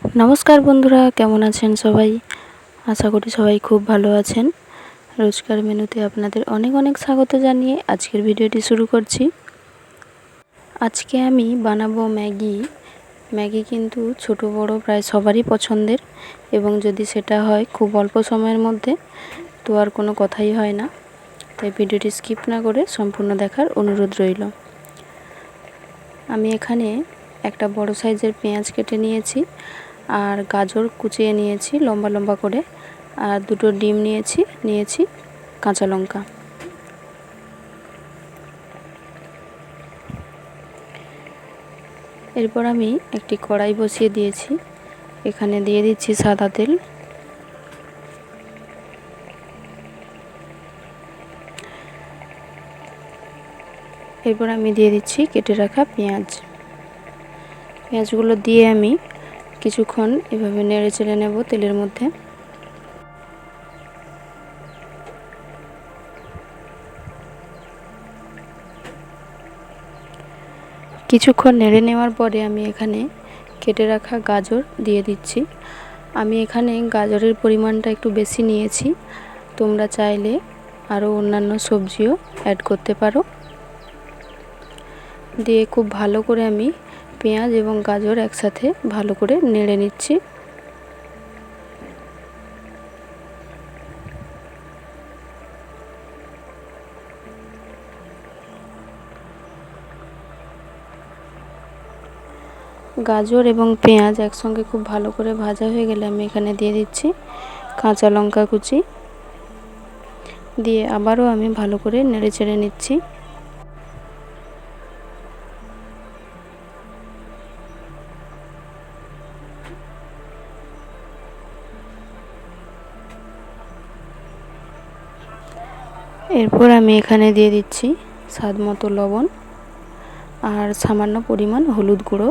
নমস্কার বন্ধুরা, কেমন আছেন সবাই? আশা করি সবাই খুব ভালো আছেন। রোজকার মেনুতে আপনাদের অনেক অনেক স্বাগত জানিয়ে আজকের ভিডিওটি শুরু করছি। আজকে আমি বানাবো ম্যাগি কিন্তু ছোট বড় প্রায় সবারই পছন্দের, এবং যদি সেটা হয় খুব অল্প সময়ের মধ্যে তো আর কোনো কথাই হয় না। তাই ভিডিওটি স্কিপ না করে সম্পূর্ণ দেখার অনুরোধ রইল। আমি এখানে একটা বড় সাইজের পেঁয়াজ কেটে নিয়েছি, আর গাজর কুচিয়ে নিয়েছি লম্বা লম্বা করে, আর দুটো ডিম নিয়েছি কাঁচা লঙ্কা। এরপর আমি একটি কড়াই বসিয়ে দিয়েছি, এখানে দিয়ে দিচ্ছি সাদা তেল। এরপর আমি দিয়ে দিচ্ছি কেটে রাখা পেঁয়াজগুলো দিয়ে আমি কিছুক্ষণ এভাবে নেড়ে চেড়ে নেব তেলের মধ্যে। কিছুক্ষণ নেড়ে নেওয়ার পরে আমি এখানে কেটে রাখা গাজর দিয়ে দিচ্ছি। আমি এখানে গাজরের পরিমাণটা একটু বেশি নিয়েছি, তোমরা চাইলে আরও অন্যান্য সবজিও অ্যাড করতে পারো। দিয়ে খুব ভালো করে আমি পেঁয়াজ এবং গাজর একসাথে ভালো করে নেড়ে নিচ্ছি। গাজর এবং পেঁয়াজ একসঙ্গে খুব ভালো করে ভাজা হয়ে গেলে আমি এখানে দিয়ে দিচ্ছি কাঁচা লঙ্কা কুচি, দিয়ে আবারও আমি ভালো করে নেড়ে চেড়ে নিচ্ছি। এরপর আমি এখানে দিয়ে দিচ্ছি স্বাদ মতো লবণ আর সামান্য পরিমাণ হলুদ গুঁড়ো,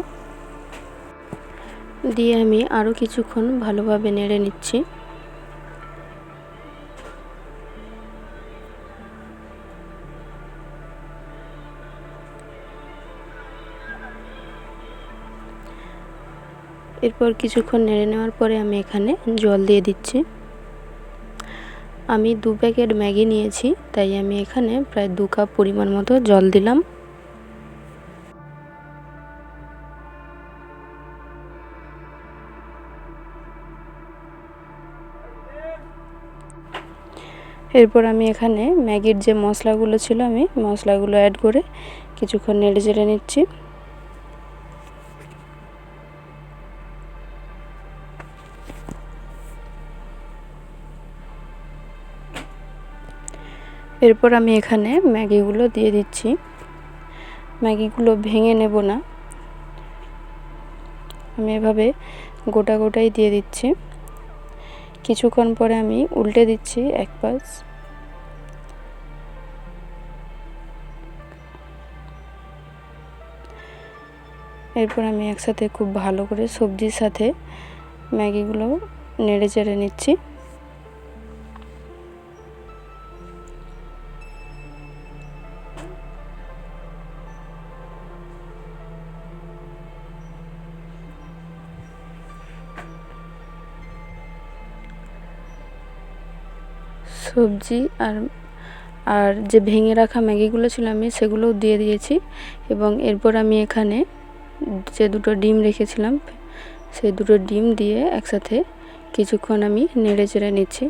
দিয়ে আমি আরও কিছুক্ষণ ভালোভাবে নেড়ে নিচ্ছি। এরপর কিছুক্ষণ নেড়ে নেওয়ার পরে আমি এখানে জল দিয়ে দিচ্ছি। আমি 2 প্যাকেট ম্যাগি নিয়েছি, তাই আমি এখানে প্রায় 2 কাপ পরিমাণ মতো জল দিলাম। এরপর আমি এখানে ম্যাগির যে মশলাগুলো ছিল আমি মশলাগুলো অ্যাড করে কিছুক্ষণ নেড়ে চেড়ে নিচ্ছি। এরপর আমি এখানে ম্যাগিগুলো দিয়ে দিচ্ছি। ম্যাগিগুলো ভেঙে নেব না, আমি এভাবে গোটা গোটাই দিয়ে দিচ্ছি। কিছুক্ষণ পরে আমি উল্টে দিচ্ছি এক পাশ। এরপর আমি একসাথে খুব ভালো করে সবজির সাথে ম্যাগিগুলো নেড়ে চেড়ে নিচ্ছি। সবজি আর যে ভেঙে রাখা ম্যাগিগুলো ছিল আমি সেগুলোও দিয়ে দিয়েছি, এবং এরপর আমি এখানে যে দুটো ডিম রেখেছিলাম সেই দুটো ডিম দিয়ে একসাথে কিছুক্ষণ আমি নেড়ে চেড়ে নিচ্ছি।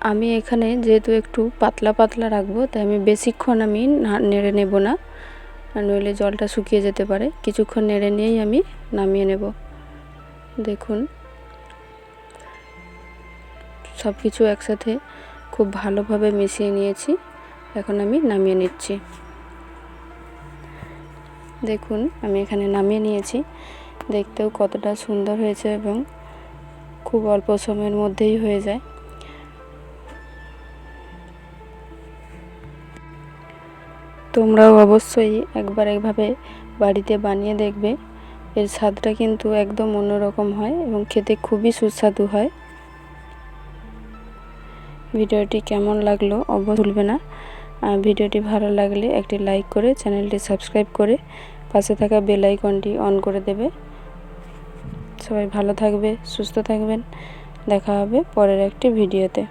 আমি এখানে যেহেতু একটু পাতলা পাতলা রাখবো, তাই আমি বেশিক্ষণ আমি নেড়ে নেব না, নইলে জলটা শুকিয়ে যেতে পারে। কিছুক্ষণ নেড়ে নিয়েই আমি নামিয়ে নেব। দেখুন সব কিছু একসাথে খুব ভালোভাবে মিশিয়ে নিয়েছি, এখন আমি নামিয়ে নিচ্ছি। দেখুন আমি এখানে নামিয়ে নিয়েছি, দেখতেও কতটা সুন্দর হয়েছে এবং খুব অল্প সময়ের মধ্যেই হয়ে যায়। তোমরাও অবশ্যই একবার এইভাবে বাড়িতে বানিয়ে দেখবে, এর স্বাদটা কিন্তু একদম অন্যরকম হয় এবং খেতে খুবই সুস্বাদু হয়। ভিডিওটি কেমন লাগলো অবশ্যই ভুলবে না। ভিডিওটি ভালো লাগলে একটি লাইক করে চ্যানেলটি সাবস্ক্রাইব করে পাশে থাকা বেল আইকনটি অন করে দেবে। সবাই ভালো থাকবে, সুস্থ থাকবেন। দেখা হবে পরের একটি ভিডিওতে।